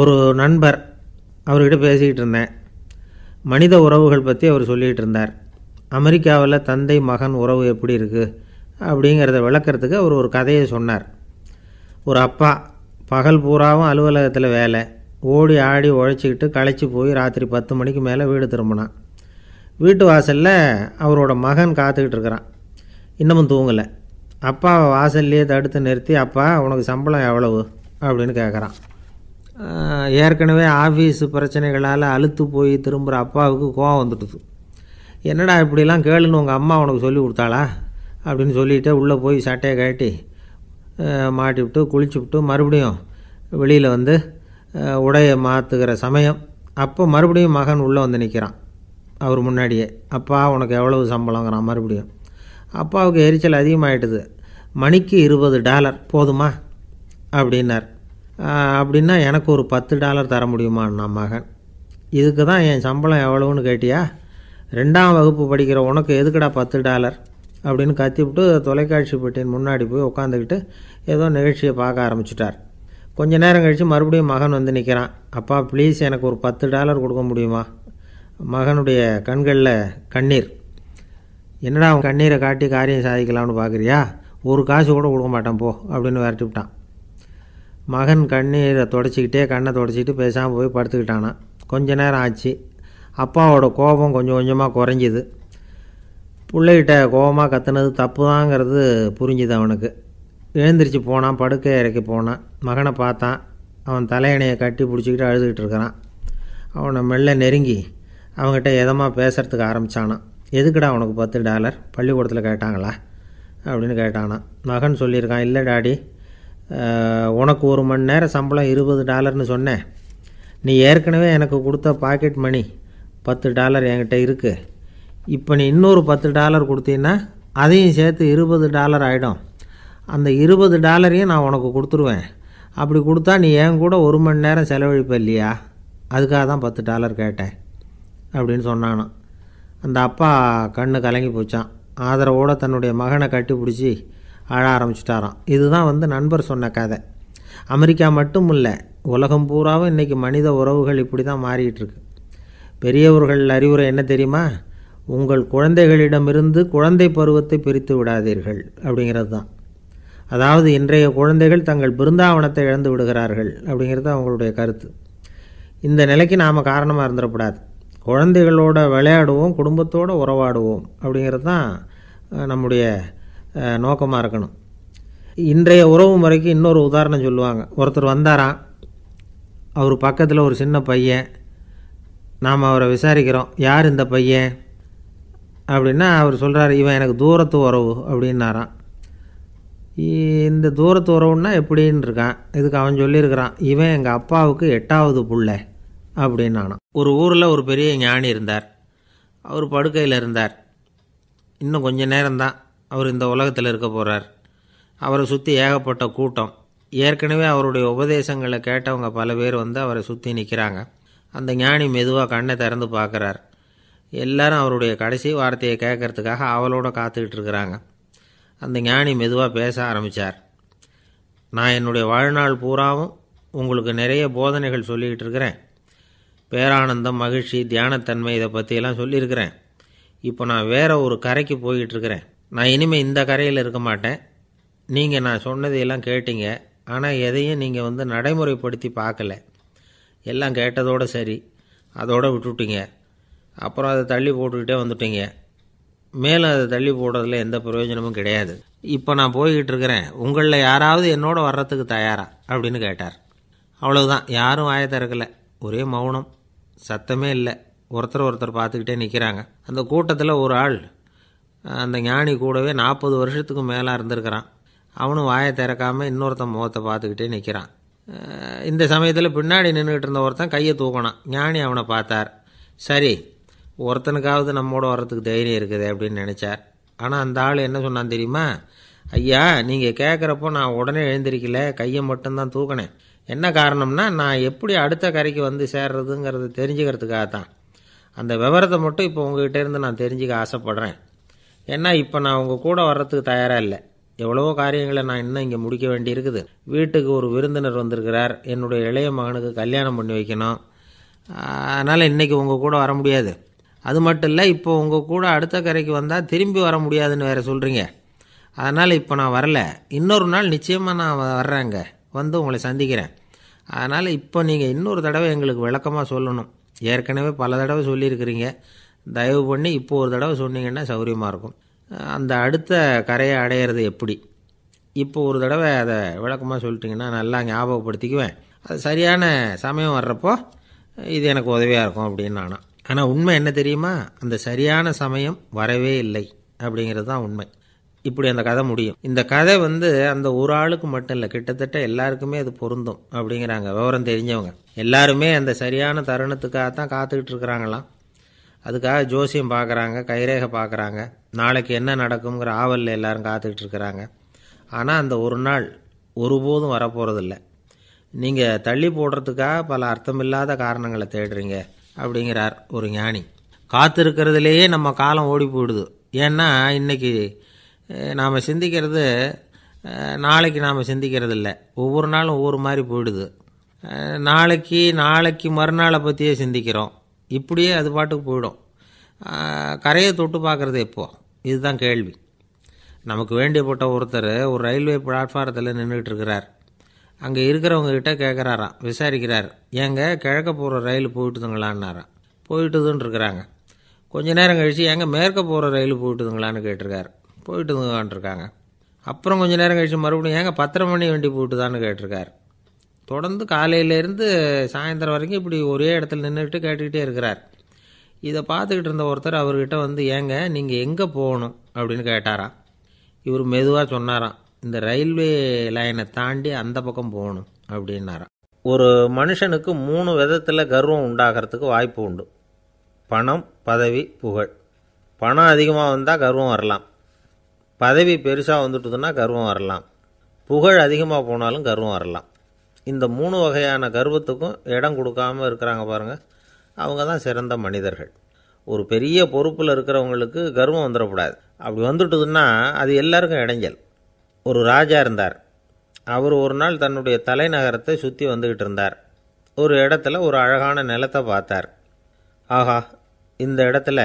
ஒரு நண்பர் அவர்கிட்ட பேசிக்கிட்டு இருந்தேன். மனித உறவுகள் பற்றி அவர் சொல்லிகிட்டு இருந்தார். அமெரிக்காவில் தந்தை மகன் உறவு எப்படி இருக்குது அப்படிங்கிறத விளக்கிறதுக்கு அவர் ஒரு கதையை சொன்னார். ஒரு அப்பா பகல் பூராவும் அலுவலகத்தில் வேலை, ஓடி ஆடி உழைச்சிக்கிட்டு களைச்சி போய் ராத்திரி 10 மணிக்கு மேலே வீடு திரும்பினான். வீட்டு வாசலில் அவரோட மகன் காத்துக்கிட்டு இருக்கிறான். இன்னமும் தூங்கலை. அப்பாவை வாசல்லையே தடுத்து நிறுத்தி, அப்பா உனக்கு சம்பளம் எவ்வளவு அப்படின்னு கேட்குறான். ஏற்கனவே ஆஃபீஸு பிரச்சனைகளால் அலுத்து போய் திரும்புகிற அப்பாவுக்கு கோவம் வந்துடுது. என்னடா இப்படிலாம் கேளுன்னு உங்கள் அம்மா உனக்கு சொல்லி கொடுத்தாளா அப்படின்னு சொல்லிவிட்டு உள்ளே போய் சட்டையை கட்டி மாட்டிவிட்டு குளிச்சுவிட்டு மறுபடியும் வெளியில் வந்து உடையை மாற்றுகிற சமயம் அப்போ மறுபடியும் மகன் உள்ளே வந்து நிற்கிறான் அவர் முன்னாடியே. அப்பா உனக்கு எவ்வளவு சம்பளங்கிறான் மறுபடியும். அப்பாவுக்கு எரிச்சல் அதிகமாகிட்டுது. மணிக்கு $20 போதுமா அப்படின்னார். அப்படின்னா எனக்கு ஒரு $10 தர முடியுமான்னா மகன். இதுக்கு தான் என் சம்பளம் எவ்வளவுன்னு கேட்டியா? 2ஆம் வகுப்பு படிக்கிற உனக்கு எதுக்குடா $10 அப்படின்னு கத்திவிட்டு தொலைக்காட்சி பெட்டியின் முன்னாடி போய் உட்காந்துக்கிட்டு ஏதோ நிகழ்ச்சியை பார்க்க ஆரம்பிச்சிட்டார். கொஞ்ச நேரம் கழித்து மறுபடியும் மகன் வந்து நிற்கிறான். அப்பா ப்ளீஸ் எனக்கு ஒரு $10 கொடுக்க முடியுமா? மகனுடைய கண்களில் கண்ணீர். என்னடா அவன் கண்ணீரை காட்டி காரியம் சாதிக்கலாம்னு பார்க்குறியா? ஒரு காசு கூட கொடுக்க மாட்டான் போ அப்படின்னு விரட்டி விட்டான். மகன் கண்ணீரை தொடச்சிக்கிட்டே கண்ணை தொடச்சிக்கிட்டு பேசாமல் போய் படுத்துக்கிட்டானா. கொஞ்ச நேரம் ஆச்சு. அப்பாவோட கோபம் கொஞ்சம் கொஞ்சமாக குறைஞ்சிது. பிள்ளைகிட்ட கோபமாக கத்துனது தப்பு தாங்கிறது புரிஞ்சுது அவனுக்கு. எழுந்திரிச்சு போனான், படுக்கை இறக்கி போனான். மகனை பார்த்தான். அவன் தலையணையை கட்டி பிடிச்சிக்கிட்டு அழுதுகிட்டு இருக்கிறான். அவனை மெல்ல நெருங்கி அவங்ககிட்ட எதமாக பேசுகிறதுக்கு ஆரம்பித்தானான். எதுக்குடா உனக்கு $10 பள்ளிக்கூடத்தில் கேட்டாங்களா அப்படின்னு கேட்டானான். மகன் சொல்லியிருக்கான், இல்லை டாடி, உனக்கு 1 மணி நேரம் சம்பளம் $20ன்னு சொன்னேன். நீ ஏற்கனவே எனக்கு கொடுத்த பாக்கெட் மணி $10 என்கிட்ட இருக்குது. இப்போ நீ இன்னொரு $10 கொடுத்தீங்கன்னா அதையும் சேர்த்து $20 ஆகிடும். அந்த $20 நான் உனக்கு கொடுத்துருவேன். அப்படி கொடுத்தா நீ என் கூட 1 மணி நேரம் செலவழிப்ப இல்லையா? அதுக்காக தான் $10 கேட்டேன் அப்படின்னு சொன்னானான். அந்த அப்பா கண்ணு கலங்கி போச்சான். ஆதரவோடு தன்னுடைய மகனை கட்டி பிடிச்சி அழ ஆரம்பிச்சிட்டாராம். இதுதான் நண்பர் சொன்ன கதை. அமெரிக்கா மட்டும் இல்லை, உலகம் பூராவும் இன்றைக்கி மனித உறவுகள் இப்படி தான் மாறிட்டுருக்கு. பெரியவர்கள் அறிவுரை என்ன தெரியுமா? உங்கள் குழந்தைகளிடமிருந்து குழந்தை பருவத்தை பிரித்து விடாதீர்கள் அப்படிங்கிறது தான். அதாவது இன்றைய குழந்தைகள் தங்கள் பிருந்தாவனத்தை இழந்து விடுகிறார்கள் அப்படிங்கிறது அவங்களுடைய கருத்து. இந்த நிலைக்கு நாம் காரணமாக இருந்துடக்கூடாது. குழந்தைகளோட விளையாடுவோம், குடும்பத்தோடு உறவாடுவோம் அப்படிங்கிறது தான் நம்முடைய நோக்கமாக இருக்கணும். இன்றைய உறவு முறைக்கு இன்னொரு உதாரணம் சொல்லுவாங்க. ஒருத்தர் வந்தாராம். அவர் பக்கத்தில் ஒரு சின்ன பையன். நாம் அவரை விசாரிக்கிறோம், யார் இந்த பையன் அப்படின்னா அவர் சொல்கிறார், இவன் எனக்கு தூரத்து உறவு அப்படின்னாராம். இந்த தூரத்து உறவுன்னா எப்படின்னு இருக்கான். இதுக்கு அவன் சொல்லியிருக்கிறான், இவன் எங்கள் அப்பாவுக்கு 8வது புள்ளை அப்படின்னானான். ஒரு ஊரில் ஒரு பெரிய ஞானி இருந்தார். அவர் படுக்கையில் இருந்தார். இன்னும் கொஞ்சம் நேரம்தான் அவர் இந்த உலகத்தில் இருக்க போகிறார். அவரை சுற்றி ஏகப்பட்ட கூட்டம். ஏற்கனவே அவருடைய உபதேசங்களை கேட்டவங்க பல பேர் அவரை சுற்றி நிற்கிறாங்க. அந்த ஞானி மெதுவாக கண்ணை திறந்து பார்க்குறார். எல்லாரும் அவருடைய கடைசி வார்த்தையை கேட்கறதுக்காக அவளோட காத்துக்கிட்டு இருக்கிறாங்க. அந்த ஞானி மெதுவாக பேச ஆரம்பித்தார். நான் என்னுடைய வாழ்நாள் பூராவும் உங்களுக்கு நிறைய போதனைகள் சொல்லிக்கிட்டு இருக்கிறேன். பேரானந்தம், மகிழ்ச்சி, தியானத்தன்மை இதை பற்றியெல்லாம் சொல்லியிருக்கிறேன். இப்போ நான் வேறு ஒரு கரைக்கு போய்கிட்டுருக்கிறேன். நான் இனிமேல் இந்த கரையில் இருக்க மாட்டேன். நீங்கள் நான் சொன்னதையெல்லாம் கேட்டீங்க, ஆனால் எதையும் நீங்கள் நடைமுறைப்படுத்தி பார்க்கல. எல்லாம் கேட்டதோடு சரி, அதோடு விட்டுவிட்டீங்க. அப்புறம் அதை தள்ளி போட்டுக்கிட்டே வந்துட்டீங்க. மேலும் அதை தள்ளி போடுறதுல எந்த பிரயோஜனமும் கிடையாது. இப்போ நான் போய்கிட்டு இருக்கிறேன். உங்களில் யாராவது என்னோட வர்றதுக்கு தயாரா அப்படின்னு கேட்டார். அவ்வளவுதான். யாரும் வாயை திறக்கலை. ஒரே மௌனம், சத்தமே இல்லை. ஒருத்தர் பார்த்துக்கிட்டே நிற்கிறாங்க. அந்த கூட்டத்தில் ஒரு ஆள் அந்த ஞானி கூடவே 40 வருஷத்துக்கு மேலே இருந்திருக்கிறான். அவனும் வாயை திறக்காமல் இன்னொருத்தன் முகத்தை பார்த்துக்கிட்டே நிற்கிறான். இந்த சமயத்தில் பின்னாடி நின்றுக்கிட்டு இருந்த ஒருத்தன் கையை தூக்கினான். ஞானி அவனை பார்த்தார். சரி, ஒருத்தனுக்காவது நம்மோட வர்றதுக்கு தைரியம் இருக்குது அப்படின்னு நினச்சார். ஆனால் அந்த ஆள் என்ன சொன்னான் தெரியுமா? ஐயா, நீங்கள் கேட்குறப்போ நான் உடனே எழுந்திருக்கல, கையை மட்டும்தான் தூக்கினேன். என்ன காரணம்னா, நான் எப்படி அடுத்த கரைக்கு சேர்றதுங்கிறது தெரிஞ்சுக்கிறதுக்காக தான். அந்த விவரத்தை மட்டும் இப்போ உங்ககிட்ட இருந்து நான் தெரிஞ்சுக்க ஆசைப்பட்றேன். ஏன்னா இப்போ நான் உங்கள் கூட வர்றதுக்கு தயாராக இல்லை. எவ்வளவோ காரியங்களை நான் இன்னும் இங்கே முடிக்க வேண்டியிருக்குது. வீட்டுக்கு ஒரு விருந்தினர் வந்திருக்கிறார், என்னுடைய இளைய மகனுக்கு கல்யாணம் பண்ணி வைக்கணும். அதனால் இன்றைக்கி உங்கள் கூட வர முடியாது. அது மட்டும் இல்லை, இப்போ உங்கள் கூட அடுத்த கரைக்கு வந்தால் திரும்பி வர முடியாதுன்னு வேறு சொல்கிறீங்க. அதனால் இப்போ நான் வரல. இன்னொரு நாள் நிச்சயமாக நான் வர்றேங்க, வந்து உங்களை சந்திக்கிறேன். அதனால் இப்போ நீங்கள் இன்னொரு தடவை எங்களுக்கு விளக்கமாக சொல்லணும். ஏற்கனவே பல தடவை சொல்லியிருக்கிறீங்க. தயவு பண்ணி இப்போ ஒரு தடவை சொன்னீங்கன்னா சௌகரியமாக இருக்கும். அந்த அடுத்த கரையை அடையிறது எப்படி, இப்போ ஒரு தடவை அதை விளக்கமாக சொல்லிட்டிங்கன்னா நல்லா ஞாபகப்படுத்திக்குவேன். அது சரியான சமயம் வர்றப்போ இது எனக்கு உதவியாக இருக்கும் அப்படின்னு நானா. ஆனால் உண்மை என்ன தெரியுமா, அந்த சரியான சமயம் வரவே இல்லை அப்படிங்கிறது தான் உண்மை. இப்படி அந்த கதை முடியும். இந்த கதை அந்த ஒரு ஆளுக்கு மட்டும் இல்லை, கிட்டத்தட்ட எல்லாருக்குமே அது பொருந்தும் அப்படிங்கிறாங்க விவரம் தெரிஞ்சவங்க. எல்லாருமே அந்த சரியான தருணத்துக்காகத்தான் காத்துக்கிட்டு இருக்கிறாங்களாம். அதுக்காக ஜோசியம் பார்க்குறாங்க, கைரேகை பார்க்குறாங்க, நாளைக்கு என்ன நடக்குங்கிற ஆவலில் எல்லோரும் காத்துக்கிட்டு இருக்கிறாங்க. ஆனால் அந்த ஒரு நாள் ஒருபோதும் வரப்போகிறதில்ல. நீங்கள் தள்ளி போடுறதுக்காக பல அர்த்தமில்லாத காரணங்களை தேடுறீங்க அப்படிங்கிறார் ஒரு ஞானி. காத்திருக்கிறதுலேயே நம்ம காலம் ஓடி போயிடுது. ஏன்னா இன்றைக்கி நாம் சிந்திக்கிறது நாளைக்கு நாம் சிந்திக்கிறது இல்லை. ஒவ்வொரு நாளும் ஒவ்வொரு மாதிரி போயிடுது. நாளைக்கு மறுநாளை பற்றியே சிந்திக்கிறோம். இப்படியே அது பாட்டுக்கு போயிடும். கரையை தொட்டு பார்க்குறது எப்போ, இதுதான் கேள்வி. நமக்கு வேண்டியப்பட்ட ஒருத்தர் ஒரு ரயில்வே பிளாட்ஃபாரத்தில் நின்றுட்டு இருக்கிறார். அங்கே இருக்கிறவங்ககிட்ட கேட்குறாராம், விசாரிக்கிறார், ஏங்க கிழக்க போகிற ரயில் போயிட்டுதுங்களான்னாராம். போயிட்டுதுன்னு இருக்கிறாங்க. கொஞ்ச நேரம் கழித்து ஏங்க மேற்க போகிற ரயில் போயிட்டுதுங்களான்னு கேட்டிருக்காரு. போயிட்டுதுங்களான்ருக்காங்க. அப்புறம் கொஞ்சம் நேரம் கழித்து மறுபடியும் ஏங்க 10:30 மணி வண்டி போயிட்டுதான்னு கேட்டிருக்காரு. தொடர்ந்து காலையிலேருந்து சாயந்தரம் வரைக்கும் இப்படி ஒரே இடத்துல நின்றுட்டு கேட்டுக்கிட்டே இருக்கிறார். இதை பார்த்துக்கிட்டு இருந்த ஒருத்தர் அவர்கிட்ட ஏங்க நீங்கள் எங்கே போகணும் அப்படின்னு கேட்டாராம். இவர் மெதுவாக சொன்னாராம், இந்த ரயில்வே லைனை தாண்டி அந்த பக்கம் போகணும் அப்படின்னாராம். ஒரு மனுஷனுக்கு 3 விதத்தில் கர்வம் உண்டாகிறதுக்கு வாய்ப்பு உண்டு. பணம், பதவி, புகழ். பணம் அதிகமாக வந்தால் கர்வம் வரலாம். பதவி பெருசாக வந்துட்டுதுன்னா கர்வம் வரலாம். புகழ் அதிகமாக போனாலும் கர்வம் வரலாம். இந்த 3 வகையான கர்வத்துக்கும் இடம் கொடுக்காமல் இருக்கிறாங்க பாருங்கள், அவங்க தான் சிறந்த மனிதர்கள். ஒரு பெரிய பொறுப்பில் இருக்கிறவங்களுக்கு கர்வம் வந்துடக்கூடாது. அப்படி வந்துட்டுதுன்னா அது எல்லாருக்கும் இடைஞ்சல். ஒரு ராஜா இருந்தார். அவர் ஒரு நாள் தன்னுடைய தலைநகரத்தை சுற்றி வந்துக்கிட்டு இருந்தார். ஒரு இடத்துல ஒரு அழகான நிலத்தை பார்த்தார். ஆஹா, இந்த இடத்துல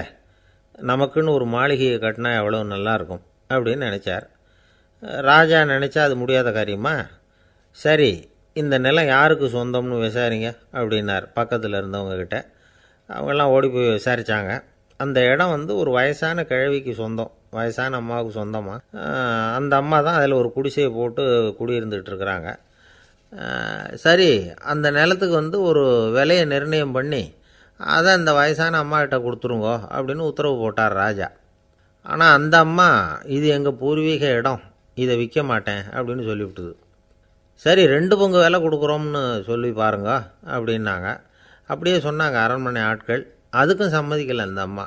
நமக்குன்னு ஒரு மாளிகையை கட்டினா எவ்வளோ நல்லாயிருக்கும் அப்படின்னு நினச்சார். ராஜா நினச்சா அது முடியாத காரியமா? சரி, இந்த நிலம் யாருக்கு சொந்தம்னு விசாரிங்க அப்படின்னார் பக்கத்தில் இருந்தவங்கக்கிட்ட. அவங்கெல்லாம் ஓடி போய் விசாரித்தாங்க. அந்த இடம் ஒரு வயசான கிழவிக்கு சொந்தம், வயசான அம்மாவுக்கு சொந்தமாக. அந்த அம்மா தான் அதில் ஒரு குடிசையை போட்டு குடியிருந்துகிட்டு இருக்கிறாங்க. சரி, அந்த நிலத்துக்கு ஒரு விலையை நிர்ணயம் பண்ணி அதை அந்த வயசான அம்மாக்கிட்ட கொடுத்துருங்கோ அப்படின்னு உத்தரவு போட்டார் ராஜா. ஆனால் அந்த அம்மா, இது எங்கள் பூர்வீக இடம், இதை விற்க மாட்டேன் அப்படின்னு சொல்லிவிட்டுது. சரி, 2 பங்கு விலை கொடுக்குறோம்னு சொல்லி பாருங்க அப்படின்னாங்க. அப்படியே சொன்னாங்க அரண்மனை ஆட்கள். அதுக்கும் சம்மதிக்கலை அந்த அம்மா.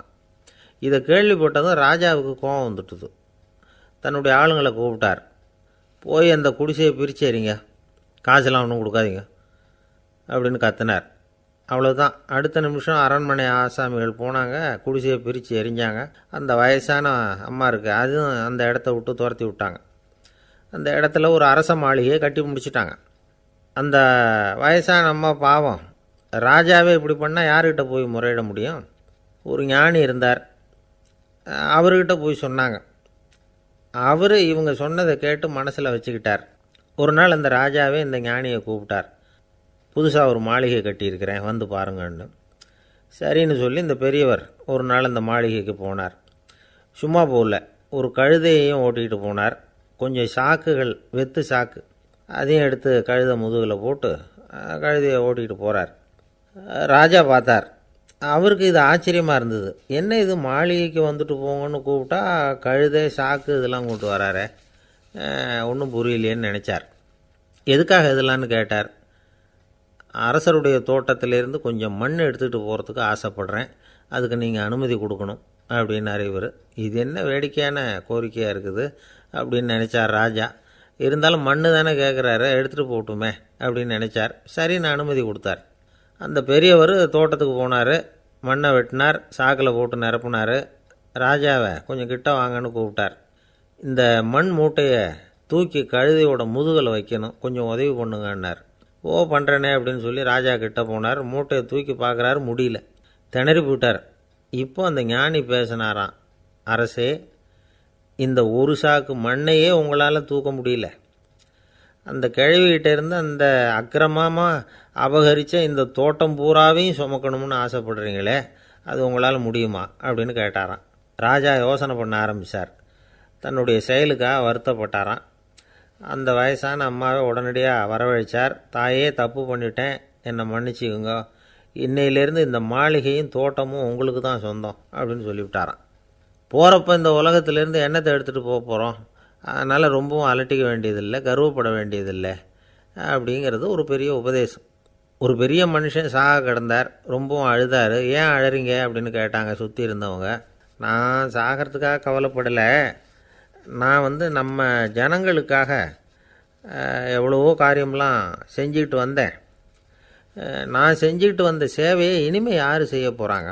இதை கேள்விப்பட்டதும் ராஜாவுக்கு கோபம் வந்துட்டுது. தன்னுடைய ஆளுங்களை கூப்பிட்டார். போய் அந்த குடிசையை பிரித்து எறிங்க, காசெல்லாம் ஒன்றும் கொடுக்காதீங்க அப்படின்னு கத்தினார். அவ்வளோதான். அடுத்த நிமிஷம் அரண்மனை ஆசாமிகள் போனாங்க, குடிசையை பிரித்து எரிஞ்சாங்க. அந்த வயசான அம்மா இருக்குது, அதுவும் அந்த இடத்த விட்டு துரத்தி விட்டாங்க. அந்த இடத்துல ஒரு அரச மாளிகையை கட்டி முடிச்சிட்டாங்க. அந்த வயசான அம்மா பாவம், ராஜாவே இப்படி பண்ணால் யார்கிட்ட போய் முறையிட முடியும்? ஒரு ஞானி இருந்தார், அவர்கிட்ட போய் சொன்னாங்க. அவர் இவங்க சொன்னதை கேட்டு மனசில் வச்சுக்கிட்டார். ஒரு நாள் அந்த ராஜாவே இந்த ஞானியை கூப்பிட்டார். புதுசாக ஒரு மாளிகை கட்டியிருக்கிறேன், வந்து பாருங்கன்னு. சரின்னு சொல்லி இந்த பெரியவர் ஒரு நாள் இந்த மாளிகைக்கு போனார். சும்மா போகல, ஒரு கழுதையையும் ஓட்டிகிட்டு போனார். கொஞ்சம் சாக்குகள், வெத்து சாக்கு, அதையும் எடுத்து கழுதை முதுகில் போட்டு கழுதையை ஓட்டிகிட்டு போகிறார். ராஜா பார்த்தார். அவருக்கு இது ஆச்சரியமாக இருந்தது. என்ன இது, மாளிகைக்கு வந்துட்டு போங்கன்னு கூப்பிட்டா கழுதை சாக்கு இதெல்லாம் கொண்டு வராரே, ஒன்றும் புரியலையேன்னு நினச்சார். எதுக்காக இதெல்லாம்னு கேட்டார். அரசருடைய தோட்டத்திலேருந்து கொஞ்சம் மண் எடுத்துகிட்டு போகிறதுக்கு ஆசைப்படுறேன், அதுக்கு நீங்கள் அனுமதி கொடுக்கணும் அப்படின்னார் இவர். இது என்ன வேடிக்கையான கோரிக்கையாக இருக்குது அப்படின்னு நினச்சார் ராஜா. இருந்தாலும் மண்ணு தானே கேட்குறாரு, எடுத்துகிட்டு போட்டுமே அப்படின்னு நினச்சார். சரி, நான் அனுமதி கொடுத்தார். அந்த பெரியவர் தோட்டத்துக்கு போனார், மண்ணை வெட்டினார், சாக்கில் போட்டு நிரப்புனார். ராஜாவை கொஞ்சம் கிட்ட வாங்கன்னு கூப்பிட்டார். இந்த மண் மூட்டையை தூக்கி கழுதையோட முதுகில் வைக்கணும், கொஞ்சம் உதவி பண்ணுங்கன்னார். ஓ பண்ணுறேனே அப்படின்னு சொல்லி ராஜா கிட்ட போனார். மூட்டையை தூக்கி பார்க்குறாரு, முடியல, திணறி போட்டார். இப்போ அந்த ஞானி பேசினாராம், அரசே, இந்த ஒரு சாக்கு மண்ணையே உங்களால் தூக்க முடியல, அந்த கிழவிகிட்ட இருந்து அந்த அக்கிரமமாக அபகரித்த இந்த தோட்டம் பூராவையும் சுமக்கணும்னு ஆசைப்படுறீங்களே, அது உங்களால் முடியுமா அப்படின்னு கேட்டாராம். ராஜா யோசனை பண்ண ஆரம்பித்தார். தன்னுடைய செயலுக்காக வருத்தப்பட்டாராம். அந்த வயசான அம்மாவை உடனடியாக வரவழைச்சார். தாயே, தப்பு பண்ணிட்டேன், என்னை மன்னிச்சுக்குங்க, இன்னையிலேருந்து இந்த மாளிகையும் தோட்டமும் உங்களுக்கு தான் சொந்தம் அப்படின்னு சொல்லிவிட்டாராம். போகிறப்ப இந்த உலகத்திலேருந்து எண்ணத்தை எடுத்துகிட்டு போக போகிறோம், அதனால் ரொம்பவும் அலட்டிக்க வேண்டியதில்லை, கர்வப்பட வேண்டியதில்லை அப்படிங்கிறது ஒரு பெரிய உபதேசம். ஒரு பெரிய மனுஷன் சாக கிடந்தார், ரொம்பவும் அழுதார். ஏன் அழறீங்க அப்படின்னு கேட்டாங்க சுற்றி இருந்தவங்க. நான் சாகிறதுக்காக கவலைப்படலை, நான் நம்ம ஜனங்களுக்காக எவ்வளவோ காரியம்லாம் செஞ்சுக்கிட்டு வந்தேன், நான் செஞ்சுக்கிட்டு வந்த சேவையை இனிமேல் யார் செய்ய போகிறாங்க,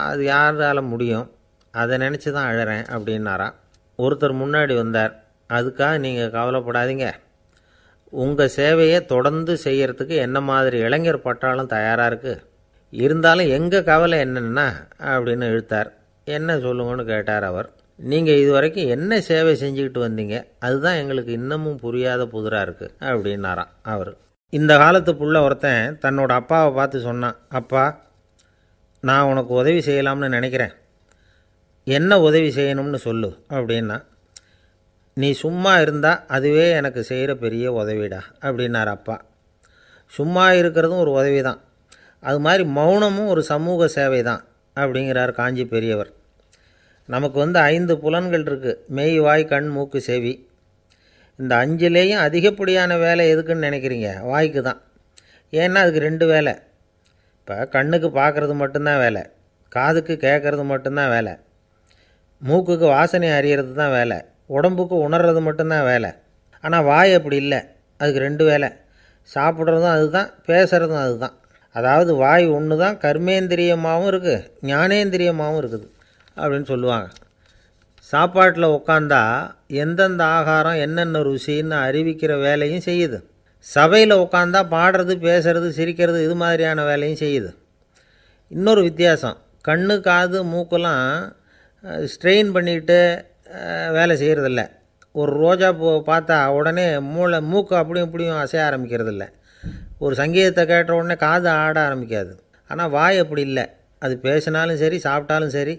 அது யாரால் முடியும், அதை நினச்சி தான் அழறேன் அப்படின்னாராம். ஒருத்தர் முன்னாடி வந்தார். அதுக்காக நீங்கள் கவலைப்படாதீங்க, உங்கள் சேவையை தொடர்ந்து செய்கிறதுக்கு என்ன மாதிரி இளைஞர் பட்டாலும் தயாராக இருக்குது, இருந்தாலும் எங்கள் கவலை என்னென்னா அப்படின்னு இழுத்தார். என்ன சொல்லுங்கன்னு கேட்டார் அவர். நீங்கள் இது வரைக்கும் என்ன சேவை செஞ்சுக்கிட்டு வந்தீங்க, அதுதான் எங்களுக்கு இன்னமும் புரியாத புதிராக இருக்குது அப்படின்னாராம் அவர். இந்த காலத்து புள்ள ஒருத்தன் தன்னோட அப்பாவை பார்த்து சொன்னான், அப்பா, நான் உனக்கு உதவி செய்யலாம்னு நினைக்கிறேன், என்ன உதவி செய்யணும்னு சொல்லு அப்படின்னா. நீ சும்மா இருந்தால் அதுவே எனக்கு செய்கிற பெரிய உதவிடா அப்படின்னார் அப்பா. சும்மா இருக்கிறதும் ஒரு உதவி தான், அது மாதிரி மௌனமும் ஒரு சமூக சேவை தான் அப்படிங்கிறார் காஞ்சி பெரியவர். நமக்கு 5 புலன்கள் இருக்குது, மெய், வாய், கண், மூக்கு, செவி. இந்த 5லேயும் அதிகப்படியான வேலை எதுக்குன்னு நினைக்கிறீங்க? வாய்க்கு தான். ஏன்னா அதுக்கு 2 வேலை. இப்போ கண்ணுக்கு பார்க்குறது மட்டும்தான் வேலை, காதுக்கு கேட்குறது மட்டும்தான் வேலை, மூக்குக்கு வாசனை அறியறது தான் வேலை, உடம்புக்கு உணர்றது மட்டும்தான் வேலை. ஆனால் வாய் அப்படி இல்லை, அதுக்கு 2 வேலை, சாப்பிட்றதும் அதுதான், பேசுகிறதும் அதுதான். அதாவது வாய் ஒன்று தான் கர்மேந்திரியமாகவும் இருக்குது, ஞானேந்திரியமாகவும் இருக்குது அப்படின்னு சொல்லுவாங்க. சாப்பாட்டில் உட்காந்தா எந்தெந்த ஆகாரம் என்னென்ன ருசின்னு அறிவிக்கிற வேலையும் செய்யுது. சபையில் உட்காந்தா பாடுறது, பேசுறது, சிரிக்கிறது, இது மாதிரியான வேலையும் செய்யுது. இன்னொரு வித்தியாசம், கண்ணு, காது, மூக்கெல்லாம் ஸ்ட்ரெயின் பண்ணிக்கிட்டு வேலை செய்கிறதில்ல. ஒரு ரோஜா பூ பார்த்தா உடனே மூக்கு அப்படியும் இப்படியும் அசைய ஆரம்பிக்கிறதில்ல. ஒரு சங்கீதத்தை கேட்ட உடனே காது ஆட ஆரம்பிக்காது. ஆனால் வாய் அப்படி இல்லை, அது பேசினாலும் சரி சாப்பிட்டாலும் சரி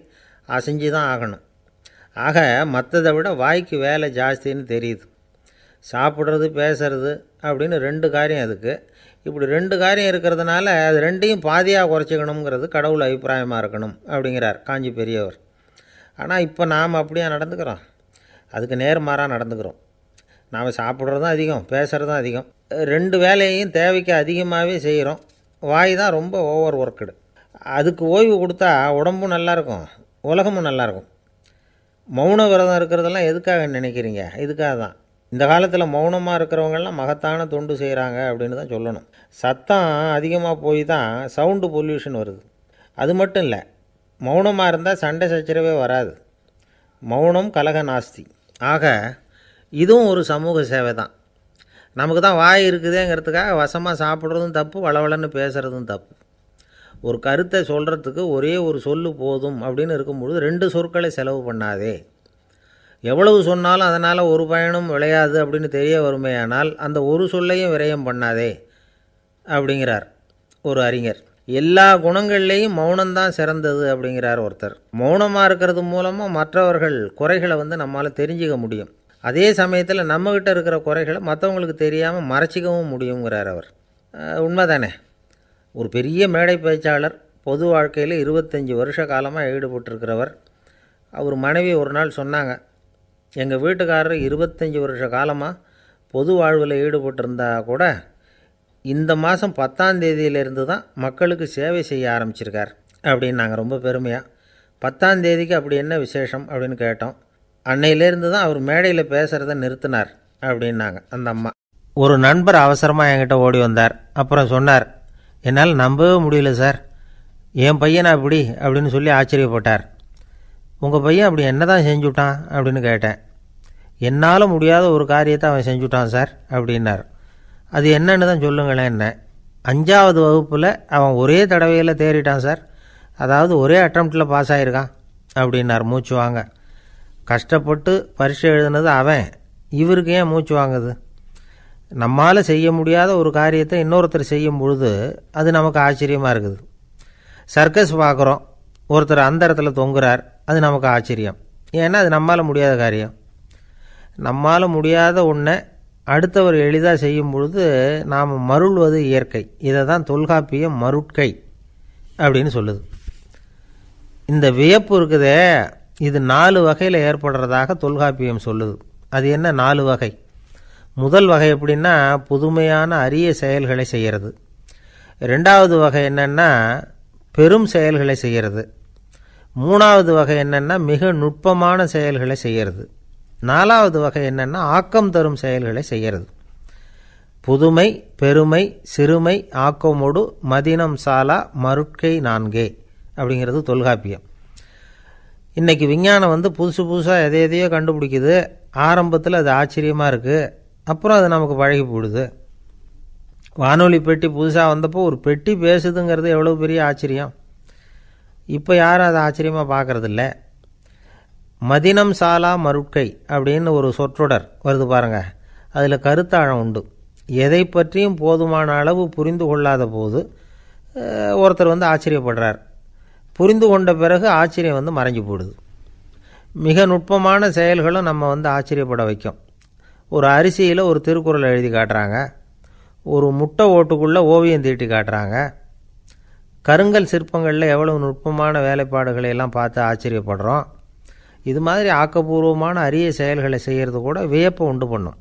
அசைஞ்சு தான் ஆகணும். ஆக மற்றதை விட வாய்க்கு வேலை ஜாஸ்தின்னு தெரியுது. சாப்பிட்றது, பேசுறது அப்படின்னு 2 காரியம் அதுக்கு. இப்படி 2 காரியம் இருக்கிறதுனால அது 2ஐயும் பாதியாக குறைச்சிக்கணுங்கிறது கடவுள் அபிப்பிராயமாக இருக்கணும் அப்படிங்கிறார் காஞ்சி பெரியவர். ஆனால் இப்போ நாம் அப்படியே நடந்துக்கிறோம், அதுக்கு நேர்மாறாக நடந்துக்கிறோம். நாம் சாப்பிட்றதும் அதிகம், பேசுகிறதும் அதிகம், 2 வேலையையும் தேவைக்கு அதிகமாகவே செய்கிறோம். வாய் தான் ரொம்ப ஓவர் ஒர்க்குடு. அதுக்கு ஓய்வு கொடுத்தா உடம்பும் நல்லாயிருக்கும், உலகமும் நல்லாயிருக்கும். மௌன விரதம் இருக்கிறதெல்லாம் எதுக்காக நினைக்கிறீங்க? இதுக்காக தான். இந்த காலத்தில் மௌனமாக இருக்கிறவங்கெல்லாம் மகத்தான தொண்டு செய்கிறாங்க அப்படின்னு தான் சொல்லணும். சத்தம் அதிகமாக போய் தான் சவுண்டு பொல்யூஷன் வருது. அது மட்டும் இல்லை, மௌனமாக இருந்தால் சண்டை சச்சரவே வராது. மௌனம் கலக நாஸ்தி. ஆக இதுவும் ஒரு சமூக சேவை தான். நமக்கு தான் வாய் இருக்குதேங்கிறதுக்காக வசமாக சாப்பிட்றதும் தப்பு, வளவளன்னு பேசுகிறதும் தப்பு. ஒரு கருத்தை சொல்கிறதுக்கு ஒரே ஒரு சொல்லு போதும் அப்படின்னு இருக்கும்பொழுது 2 சொற்களை செலவு பண்ணாதே. எவ்வளவு சொன்னாலும் அதனால் ஒரு பயனும் விளையாது அப்படின்னு தெரிய வருமேயானால் அந்த ஒரு சொல்லையும் விரயம் பண்ணாதே அப்படிங்கிறார் ஒரு அறிஞர். எல்லா குணங்கள்லேயும் மௌனம்தான் சிறந்தது அப்படிங்கிறார் ஒருத்தர். மௌனமாக இருக்கிறது மூலமாக மற்றவர்கள் குறைகளை நம்மளால் தெரிஞ்சிக்க முடியும். அதே சமயத்தில் நம்மக்கிட்ட இருக்கிற குறைகளை மற்றவங்களுக்கு தெரியாமல் மறைச்சிக்கவும் முடியுங்கிறார் அவர். உண்மைதானே? ஒரு பெரிய மேடை பேச்சாளர், பொது வாழ்க்கையில் 25 வருஷ காலமாக ஈடுபட்டிருக்கிறவர். அவர் மனைவி ஒரு நாள் சொன்னாங்க, எங்கள் வீட்டுக்காரர் 25 வருஷ காலமாக பொது வாழ்வில் ஈடுபட்டிருந்தா கூட இந்த மாதம் 10ஆம் தேதியிலேருந்து தான் மக்களுக்கு சேவை செய்ய ஆரம்பிச்சிருக்கார் அப்படின்னு நாங்கள் ரொம்ப பெருமையாக. 10ஆம் தேதிக்கு அப்படி என்ன விசேஷம் அப்படின்னு கேட்டோம். அன்னையிலேருந்து தான் அவர் மேடையில் பேசுகிறத நிறுத்தினார் அப்படின்னாங்க அந்த அம்மா. ஒரு நண்பர் அவசரமாக என்கிட்ட ஓடி வந்தார். அப்புறம் சொன்னார், என்னால் நம்பவே முடியல சார், என் பையனா இப்படி அப்படின்னு சொல்லி ஆச்சரியப்பட்டார். உங்கள் பையன் அப்படி என்ன தான் செஞ்சுட்டான் அப்படின்னு கேட்டேன். என்னால் முடியாத ஒரு காரியத்தை அவன் செஞ்சுட்டான் சார் அப்படின்னார். அது என்னன்னு தான் சொல்லுங்களேன். என்ன 5வது வகுப்பில் அவன் ஒரே தடவையில் தேறிட்டான் சார், அதாவது ஒரே அட்டம்ப்டில் பாஸ் ஆகிருக்கான் அப்படின்னார் மூச்சு வாங்க. கஷ்டப்பட்டு பரீட்சை எழுதுனது அவன், இவருக்கு ஏன் மூச்சு வாங்குது? நம்மால் செய்ய முடியாத ஒரு காரியத்தை இன்னொருத்தர் செய்யும் பொழுது அது நமக்கு ஆச்சரியமாக இருக்குது. சர்க்கஸ் பார்க்குறோம், ஒருத்தர் அந்த இடத்துல தொங்குறார், அது நமக்கு ஆச்சரியம். ஏன்னா அது நம்மால் முடியாத காரியம். நம்மால் முடியாத ஒன்றை அடுத்தவர் எளிதாக செய்யும் பொழுது நாம் மருள்வது இயற்கை. இதை தான் தொல்காப்பியம் மருட்கை அப்படின்னு சொல்லுது. இந்த வியப்பு இருக்குதே, இது 4 வகையில் ஏற்படுறதாக தொல்காப்பியம் சொல்லுது. அது என்ன 4 வகை? முதல் வகை எப்படின்னா புதுமையான அரிய செயல்களை செய்கிறது. 2வது வகை என்னென்னா பெரும் செயல்களை செய்கிறது. 3வது வகை என்னென்னா மிக நுட்பமான செயல்களை செய்கிறது. 4வது வகை என்னென்னா ஆக்கம் தரும் செயல்களை செய்கிறது. புதுமை, பெருமை, சிறுமை, ஆக்கமோடு மதினம் சாலா மருட்கை 4 அப்படிங்கிறது தொல்காப்பியம். இன்றைக்கி விஞ்ஞானம் புதுசு புதுசாக எதையோ கண்டுபிடிக்குது. ஆரம்பத்தில் அது ஆச்சரியமாக இருக்குது, அப்புறம் அது நமக்கு பழகி போடுது. வானொலி பெட்டி புதுசாக வந்தப்போ ஒரு பெட்டி பேசுதுங்கிறது எவ்வளோ பெரிய ஆச்சரியம். இப்போ யாரும் அதை ஆச்சரியமாக பார்க்குறதில்ல. மதினம் சாலா மருட்கை அப்படின்னு ஒரு சொற்றொடர் வருது பாருங்கள், அதில் கருத்தாழம் உண்டு. எதை பற்றியும் போதுமான அளவு புரிந்து கொள்ளாத போது ஒருத்தர் ஆச்சரியப்படுறார். புரிந்து கொண்ட பிறகு ஆச்சரியம் மறைஞ்சு போடுது. மிக நுட்பமான செயல்களும் நம்ம ஆச்சரியப்பட வைக்கும். ஒரு அரிசியில் ஒரு திருக்குறள் எழுதி காட்டுறாங்க, ஒரு முட்டை ஓட்டுக்குள்ளே ஓவியம் தீட்டி காட்டுறாங்க. கருங்கல் சிற்பங்களில் எவ்வளவு நுட்பமான வேலைப்பாடுகளை எல்லாம் பார்த்து ஆச்சரியப்படுறோம். இது மாதிரி ஆக்கப்பூர்வமான அரிய செயல்களை செய்கிறது கூட வியப்பை உண்டு பண்ணும்.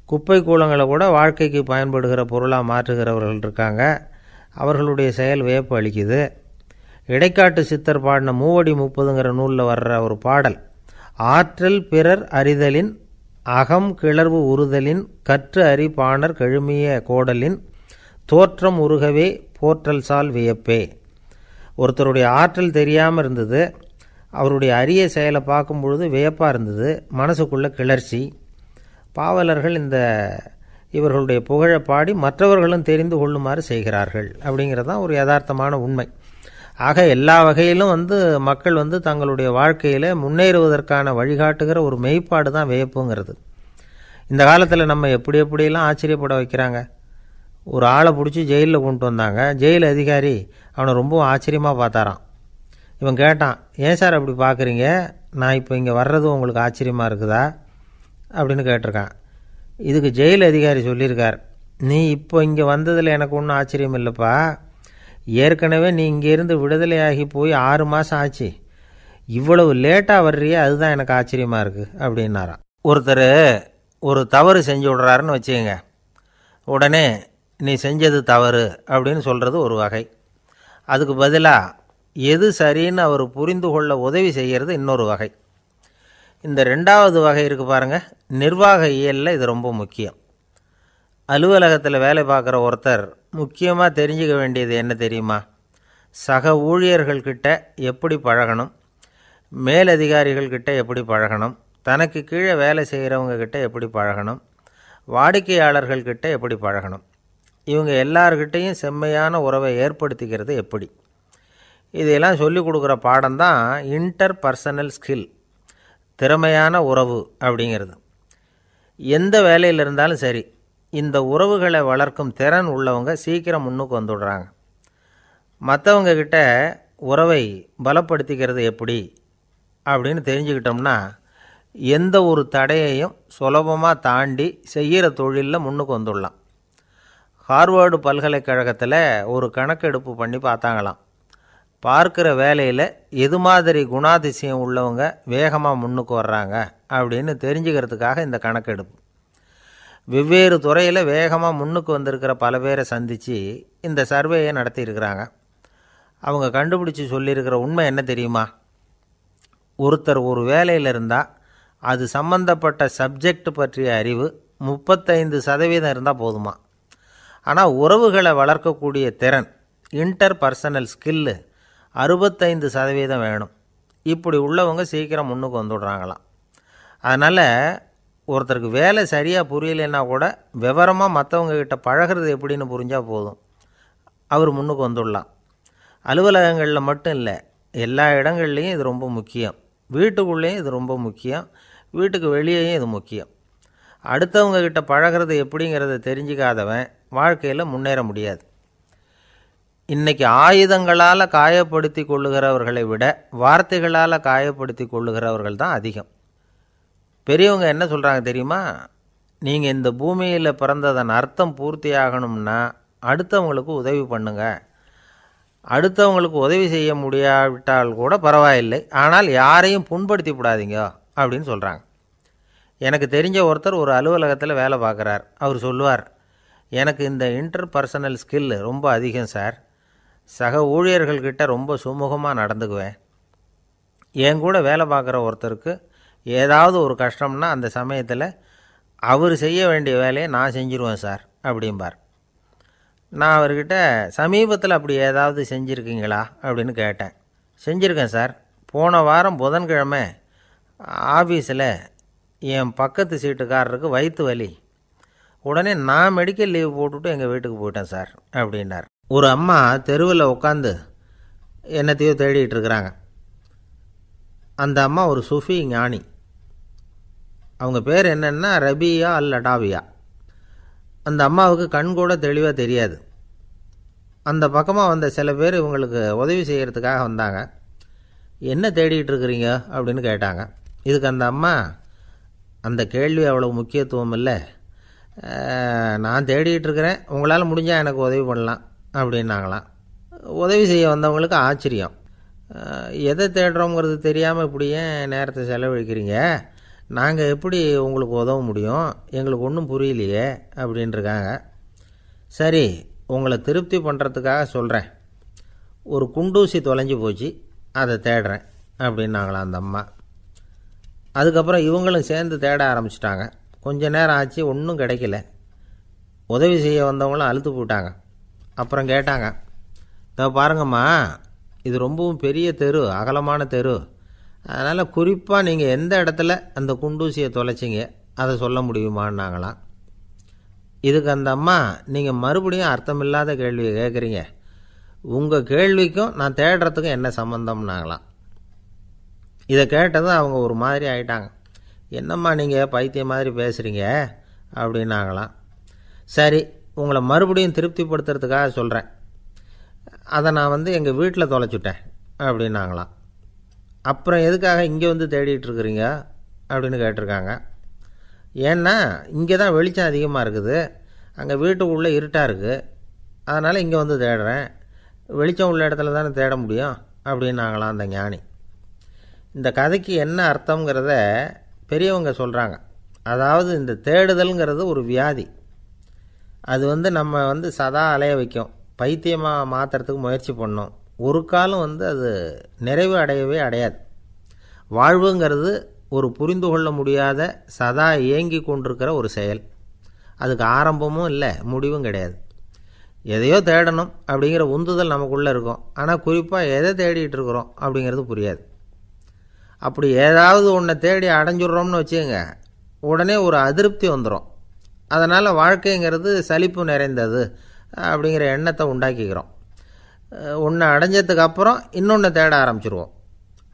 குப்பை கூலங்களை கூட வாழ்க்கைக்கு பயன்படுகிற பொருளாக மாற்றுகிறவர்கள் இருக்காங்க, அவர்களுடைய செயல் வியப்பு அளிக்குது. இடைக்காட்டு சித்தர் பாடின 30 நூலில் வர்ற ஒரு பாடல், ஆற்றல் பிறர் அறிதலின் அகம் கிளர்வு உறுதலின் கற்று அறி பாணர் கெழுமிய கோடலின் தோற்றம் உருகவே போற்றல் சால் வியப்பே. ஒருத்தருடைய ஆற்றல் தெரியாமல் இருந்தது, அவருடைய அரிய செயலை பார்க்கும் பொழுது வியப்பாக இருந்தது, மனசுக்குள்ளே கிளர்ச்சி. பாவலர்கள் இவர்களுடைய புகழை பாடி மற்றவர்களும் தெரிந்து கொள்ளுமாறு செய்கிறார்கள் அப்படிங்கிறது தான் ஒரு யதார்த்தமான உண்மை. ஆக எல்லா வகையிலும் மக்கள் தங்களுடைய வாழ்க்கையில் முன்னேறுவதற்கான வழிகாட்டுகிற ஒரு மெய்ப்பாடு தான் வியப்புங்கிறது. இந்த காலத்தில் நம்ம எப்படியெல்லாம் ஆச்சரியப்பட வைக்கிறாங்க. ஒரு ஆளை பிடிச்சி ஜெயிலில் கொண்டு வந்தாங்க. ஜெயில் அதிகாரி அவனை ரொம்ப ஆச்சரியமாக பார்த்தாரான். இவன் கேட்டான், ஏன் சார் அப்படி பார்க்குறீங்க, நான் இப்போ இங்கே வர்றது உங்களுக்கு ஆச்சரியமாக இருக்குதா அப்படின்னு கேட்டிருக்கான். இதுக்கு ஜெயில் அதிகாரி சொல்லியிருக்கார், நீ இப்போ இங்கே வந்ததில் எனக்கு ஒன்றும் ஆச்சரியம் இல்லைப்பா, ஏற்கனவே நீ இங்கேருந்து விடுதலையாகி போய் 6 மாதம் ஆச்சு, இவ்வளவு லேட்டாக வர்றியே அதுதான் எனக்கு ஆச்சரியமாக இருக்குது அப்படின்னாராம். ஒருத்தர் ஒரு தவறு செஞ்சு விடுறாருன்னு வச்சுக்கோங்க, உடனே நீ செஞ்சது தவறு அப்படின்னு சொல்கிறது ஒரு வகை. அதுக்கு பதிலாக எது சரின்னு அவர் புரிந்து கொள்ள உதவி செய்கிறது இன்னொரு வகை. இந்த 2வது வகை இருக்குது பாருங்கள், நிர்வாக இயலில் இது ரொம்ப முக்கியம். அலுவலகத்தில் வேலை பார்க்குற ஒருத்தர் முக்கியமாக தெரிஞ்சுக்க வேண்டியது என்ன தெரியுமா? சக ஊழியர்கள்கிட்ட எப்படி பழகணும், மேலதிகாரிகள்கிட்ட எப்படி பழகணும், தனக்கு கீழே வேலை செய்கிறவங்கக்கிட்ட எப்படி பழகணும், வாடிக்கையாளர்கள்கிட்ட எப்படி பழகணும், இவங்க எல்லார்கிட்டையும் செம்மையான உறவை ஏற்படுத்திக்கிறது எப்படி, இதையெல்லாம் சொல்லிக் கொடுக்குற பாடம்தான் இன்டர் பர்சனல் ஸ்கில், திறமையான உறவு அப்படிங்கிறது. எந்த வேலையில் இருந்தாலும் சரி, இந்த உறவுகளை வளர்க்கும் திறன் உள்ளவங்க சீக்கிரம் முன்னுக்கு வந்துடுறாங்க. மற்றவங்க கிட்ட உறவை பலப்படுத்திக்கிறது எப்படி அப்படின்னு தெரிஞ்சுக்கிட்டோம்னா எந்த ஒரு தடையையும் சுலபமாக தாண்டி செய்கிற தொழிலில் முன்னுக்கு வந்துடலாம். ஹார்வர்டு பல்கலைக்கழகத்தில் ஒரு கணக்கெடுப்பு பண்ணி பார்த்தாங்களாம். பார்க்குற வேலையில் எது மாதிரி குணாதிசயம் உள்ளவங்க வேகமாக முன்னுக்கு வர்றாங்க அப்படின்னு தெரிஞ்சுக்கிறதுக்காக இந்த கணக்கெடுப்பு. வெவ்வேறு துறையில் வேகமாக முன்னுக்கு வந்திருக்கிற பல பேரை சந்தித்து இந்த சர்வேயை நடத்தியிருக்கிறாங்க. அவங்க கண்டுபிடிச்சி சொல்லியிருக்கிற உண்மை என்ன தெரியுமா? ஒருத்தர் ஒரு வேலையில் இருந்தால் அது சம்பந்தப்பட்ட சப்ஜெக்ட் பற்றிய அறிவு 35% இருந்தால் போதுமா. ஆனால் உறவுகளை வளர்க்கக்கூடிய திறன், இன்டர் பர்சனல் ஸ்கில்லு 65% வேணும். இப்படி உள்ளவங்க சீக்கிரம் முன்னுக்கு வந்துடுறாங்களாம். அதனால் ஒருத்தருக்கு வேலை சரியாக புரியலைன்னா கூட விவரமாக மற்றவங்கக்கிட்ட பழகிறது எப்படின்னு புரிஞ்சால் போதும், அவர் முன்னுக்கு வந்துடலாம். அலுவலகங்களில் மட்டும் இல்லை, எல்லா இடங்கள்லேயும் இது ரொம்ப முக்கியம். வீட்டுக்குள்ளேயும் இது ரொம்ப முக்கியம், வீட்டுக்கு வெளியேயும் இது முக்கியம். அடுத்தவங்கக்கிட்ட பழகிறது எப்படிங்கிறத தெரிஞ்சிக்காதவன் வாழ்க்கையில் முன்னேற முடியாது. இன்றைக்கி ஆயுதங்களால் காயப்படுத்தி கொள்ளுகிறவர்களை விட வார்த்தைகளால் காயப்படுத்தி கொள்ளுகிறவர்கள் தான் அதிகம். பெரியவங்க என்ன சொல்கிறாங்க தெரியுமா? நீங்கள் இந்த பூமியில் பிறந்ததன் அர்த்தம் பூர்த்தி ஆகணும்னா அடுத்தவங்களுக்கு உதவி பண்ணுங்க. அடுத்தவங்களுக்கு உதவி செய்ய முடியாவிட்டால் கூட பரவாயில்லை, ஆனால் யாரையும் புண்படுத்தி விடாதீங்க அப்படின்னு சொல்கிறாங்க. எனக்கு தெரிஞ்ச ஒருத்தர் ஒரு அலுவலகத்தில் வேலை பார்க்குறார். அவர் சொல்லுவார், எனக்கு இந்த இன்டர்பர்சனல் ஸ்கில் ரொம்ப அதிகம் சார். சக ஊழியர்கள்கிட்ட ரொம்ப சுமூகமாக நடந்துக்குவேன். என் கூட வேலை பார்க்குற ஒருத்தருக்கு ஏதாவது ஒரு கஷ்டம்னா அந்த சமயத்தில் அவர் செய்ய வேண்டிய வேலையை நான் செஞ்சுருவேன் சார் அப்படிம்பார். நான் அவர்கிட்ட சமீபத்தில் அப்படி ஏதாவது செஞ்சுருக்கீங்களா அப்படின்னு கேட்டேன். செஞ்சுருக்கேன் சார். போன வாரம் புதன்கிழமை ஆஃபீஸில் என் பக்கத்து சீட்டுக்காரருக்கு வயிற்று வலி. உடனே நான் மெடிக்கல் லீவ் போட்டுவிட்டு எங்கள் வீட்டுக்கு போயிட்டேன் சார் அப்படின்னார். ஒரு அம்மா தெருவில் உட்காந்து என்னத்தையோ தேடிட்டு இருக்கிறாங்க. அந்த அம்மா ஒரு சூஃபி ஞானி. அவங்க பேர் என்னென்னா ரபியா அல் அடாவியா. அந்த அம்மாவுக்கு கண் கூட தெளிவாக தெரியாது. அந்த பக்கமாக வந்த சில பேர் இவங்களுக்கு உதவி செய்கிறதுக்காக வந்தாங்க. என்ன தேடிட்டு இருக்கிறீங்க அப்படின்னு கேட்டாங்க. இதுக்கு அந்த அம்மா, அந்த கேள்வி அவ்வளோ முக்கியத்துவம் இல்லை, நான் தேடிட்டு இருக்கிறேன், உங்களால் முடிஞ்சால் எனக்கு உதவி பண்ணலாம் அப்படின்னாங்களாம். உதவி செய்ய வந்தவங்களுக்கு ஆச்சரியம். எதை தேடுறோங்கிறது தெரியாமல் இப்படி ஏன் நேரத்தை செலவழிக்கிறீங்க? நாங்கள் எப்படி உங்களுக்கு உதவ முடியும்? எங்களுக்கு ஒன்றும் புரியலையே அப்படின்ட்டுருக்காங்க. சரி, உங்களை திருப்தி பண்ணுறதுக்காக சொல்கிறேன். ஒரு குண்டூசி தொலைஞ்சி போச்சு, அதை தேடுறேன் அப்படின்னாங்களாம் அந்த அம்மா. அதுக்கப்புறம் இவங்களும் சேர்ந்து தேட ஆரம்பிச்சிட்டாங்க. கொஞ்ச நேரம் ஆச்சு, ஒன்றும் கிடைக்கல. உதவி செய்ய வந்தவங்களும் அழுத்து போட்டாங்க. அப்புறம் கேட்டாங்க, இதை பாருங்கம்மா, இது ரொம்பவும் பெரிய தெரு, அகலமான தெரு. அதனால் குறிப்பாக நீங்கள் எந்த இடத்துல அந்த குண்டூசியை தொலைச்சிங்க அதை சொல்ல முடியுமான்னாங்களாம். இதுக்கு அந்த அம்மா, நீங்கள் மறுபடியும் அர்த்தமில்லாத கேள்வியை கேட்குறீங்க, உங்கள் கேள்விக்கும் நான் தேடுறதுக்கும் என்ன சம்மந்தம்னாங்களாம். இதை கேட்டதும் அவங்க ஒரு மாதிரி ஆகிட்டாங்க. என்னம்மா நீங்கள் பைத்தியம் மாதிரி பேசுகிறீங்க அப்படின்னாங்களாம். சரி, உங்களை மறுபடியும் திருப்திப்படுத்துறதுக்காக சொல்கிறேன், அதை நான் எங்கள் வீட்டில் தொலைச்சுட்டேன் அப்படின்னாங்களாம். அப்புறம் எதுக்காக இங்கே வந்து தேடிட்டுருக்குறீங்க அப்படின்னு கேட்டிருக்காங்க. ஏன்னா இங்கே தான் வெளிச்சம் அதிகமாக இருக்குது, அங்கே வீட்டுக்குள்ளே இருட்டாக இருக்குது, அதனால் இங்கே வந்து தேடுறேன். வெளிச்சம் உள்ள இடத்துல தானே தேட முடியும் அப்படின்னாங்களாம் அந்த ஞானி. இந்த கதைக்கு என்ன அர்த்தங்கிறத பெரியவங்க சொல்கிறாங்க. அதாவது இந்த தேடுதல்ங்கிறது ஒரு வியாதி. அது நம்ம சதா அலைய வைக்கும், பைத்தியமாக மாற்றுறதுக்கு முயற்சி பண்ணோம். ஒரு காலம் அது நிறைவு அடையவே அடையாது. வாழ்வுங்கிறது ஒரு புரிந்து கொள்ள முடியாத சதா இயங்கி கொண்டிருக்கிற ஒரு செயல். அதுக்கு ஆரம்பமும் இல்லை, முடிவும் கிடையாது. எதையோ தேடணும் அப்படிங்கிற உந்துதல் நமக்குள்ளே இருக்கும், ஆனால் குறிப்பாக எதை தேடிட்டு இருக்கிறோம் அப்படிங்கிறது புரியாது. அப்படி ஏதாவது ஒன்றை தேடி அடைஞ்சிட்றோம்னு வச்சுக்கோங்க, உடனே ஒரு அதிருப்தி வந்துடும். அதனால் வாழ்க்கைங்கிறது சலிப்பு நிறைந்தது அப்படிங்கிற எண்ணத்தை உண்டாக்கிக்கிறோம். ஒன்று அடைஞ்சதுக்கு அப்புறம் இன்னொன்று தேட ஆரம்பிச்சிருவோம்.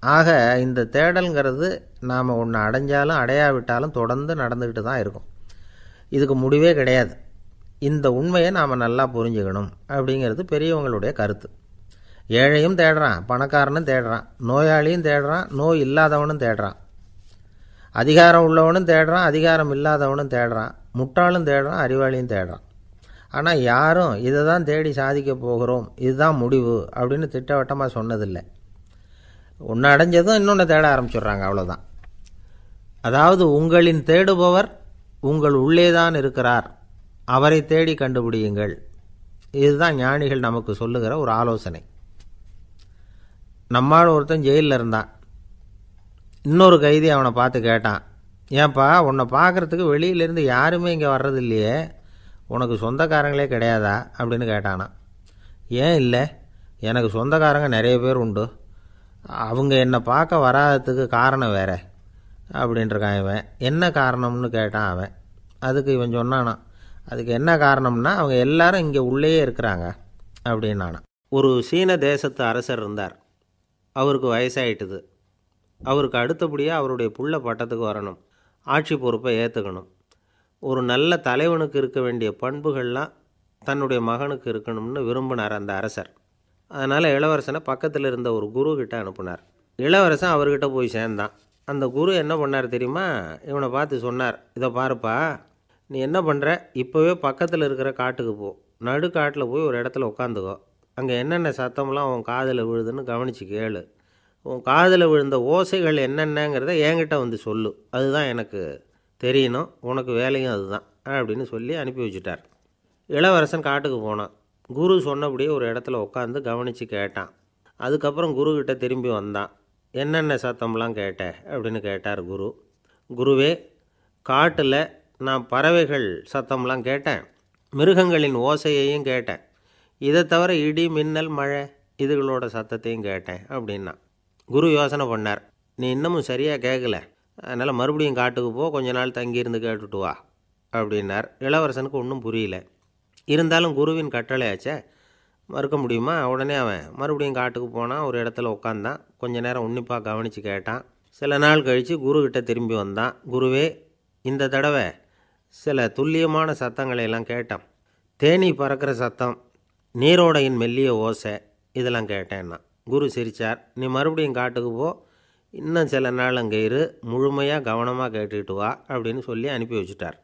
ஆக இந்த தேடல்ங்கிறது நாம் ஒன்று அடைஞ்சாலும் அடையாவிட்டாலும் தொடர்ந்து நடந்துக்கிட்டு தான் இருக்கும். இதுக்கு முடிவே கிடையாது. இந்த உண்மையை நாம் நல்லா புரிஞ்சுக்கணும் அப்படிங்கிறது பெரியவங்களுடைய கருத்து. ஏழையும் தேடுறான், பணக்காரனும் தேடுறான், நோயாளியும் தேடுறான், நோய் இல்லாதவனும் தேடுறான், அதிகாரம் உள்ளவனும் தேடுறான், அதிகாரம் இல்லாதவனும் தேடுறான், முட்டாளும் தேடுறான், அறிவாளியும் தேடுறான். ஆனால் யாரும் இதை தான் தேடி சாதிக்க போகிறோம், இதுதான் முடிவு அப்படின்னு திட்டவட்டமாக சொன்னதில்லை. ஒன்று அடைஞ்சதும் இன்னொன்று தேட ஆரம்பிச்சிடுறாங்க, அவ்வளோதான். அதாவது உங்களின் தேடுபவர் உங்கள் உள்ளேதான் இருக்கிறார், அவரை தேடி கண்டுபிடியுங்கள். இதுதான் ஞானிகள் நமக்கு சொல்லுகிற ஒரு ஆலோசனை. நம்மால் ஒருத்தன் ஜெயிலில் இருந்தான். இன்னொரு கைதி அவனை பார்த்து கேட்டான், ஏன்பா உன்னை பார்க்குறதுக்கு வெளியிலேருந்து யாருமே இங்கே வர்றது இல்லையே, உனக்கு சொந்தக்காரங்களே கிடையாதா அப்படின்னு கேட்டானா. ஏன் இல்லை, எனக்கு சொந்தக்காரங்க நிறைய பேர் உண்டு, அவங்க என்னை பார்க்க வராததுக்கு காரணம் வேற அப்படின்ட்டுருக்கான் இவன். என்ன காரணம்னு கேட்டான் அவன். அதுக்கு இவன் சொன்னானா, அதுக்கு என்ன காரணம்னா அவங்க எல்லாரும் இங்கே உள்ளேயே இருக்கிறாங்க அப்படின்னானா. ஒரு சீன தேசத்து அரசர் இருந்தார். அவருக்கு வயசாயிட்டுது. அவருக்கு அடுத்தபடியாக அவருடைய புள்ள பட்டத்துக்கு வரணும், ஆட்சி பொறுப்பை ஏற்றுக்கணும். ஒரு நல்ல தலைவனுக்கு இருக்க வேண்டிய பண்புகள்லாம் தன்னுடைய மகனுக்கு இருக்கணும்னு விரும்பினார் அந்த அரசர். அதனால் இளவரசனை பக்கத்தில் இருந்த ஒரு குரு கிட்ட அனுப்புனார். இளவரசன் அவர்கிட்ட போய் சேர்ந்தான். அந்த குரு என்ன பண்ணார் தெரியுமா, இவனை பார்த்து சொன்னார், இதை பாருப்பா, நீ என்ன பண்ணுற, இப்போவே பக்கத்தில் இருக்கிற காட்டுக்கு போ, நடு காட்டில் போய் ஒரு இடத்துல உட்காந்துக்கோ, அங்கே என்னென்ன சத்தம்லாம் உன் காதில் விழுதுன்னு கவனித்து கேளு, உன் காதில் விழுந்த ஓசைகள் என்னென்னங்கிறத என்கிட்ட வந்து சொல்லு, அதுதான் எனக்கு தெரியணும், உனக்கு வேலையும் அதுதான் அப்படின்னு சொல்லி அனுப்பி வச்சுட்டார். இளவரசன் காட்டுக்கு போனான். குரு சொன்னபடியே ஒரு இடத்துல உட்காந்து கவனித்து கேட்டான். அதுக்கப்புறம் குருக்கிட்ட திரும்பி வந்தான். என்னென்ன சத்தம்லாம் கேட்ட அப்படின்னு கேட்டார் குரு. குருவே, காட்டில் நான் பறவைகள் சத்தம்லாம் கேட்டேன், மிருகங்களின் ஓசையையும் கேட்டேன், இதை தவிர இடி மின்னல் மழை இதுகளோட சத்தத்தையும் கேட்டேன் அப்படின்னா. குரு யோசனை பண்ணார், நீ இன்னமும் சரியாக கேட்கல, அதனால் மறுபடியும் காட்டுக்கு போ, கொஞ்ச நாள் தங்கியிருந்து கேட்டுட்டு வா அப்படின்னார். இளவரசனுக்கு ஒன்றும் புரியல. இருந்தாலும் குருவின் கட்டளையாச்சே, மறுக்க முடியுமா? உடனே அவன் மறுபடியும் காட்டுக்கு போனான். ஒரு இடத்துல உட்காந்தான். கொஞ்ச நேரம் உன்னிப்பாக கவனித்து கேட்டான். சில நாள் கழித்து குருக்கிட்ட திரும்பி வந்தான். குருவே, இந்த தடவை சில துல்லியமான சத்தங்களையெல்லாம் கேட்டான். தேனீ பறக்கிற சத்தம், நீரோடையின் மெல்லிய ஓசை, இதெல்லாம் கேட்டேன்னா. குரு சிரித்தார். நீ மறுபடியும் காட்டுக்கு போ, இன்னும் சில நாள் அங்கே இரு, முழுமையாக கவனமாக கேட்டுக்கிட்டு வா அப்படின்னு சொல்லி அனுப்பி வச்சுட்டார்.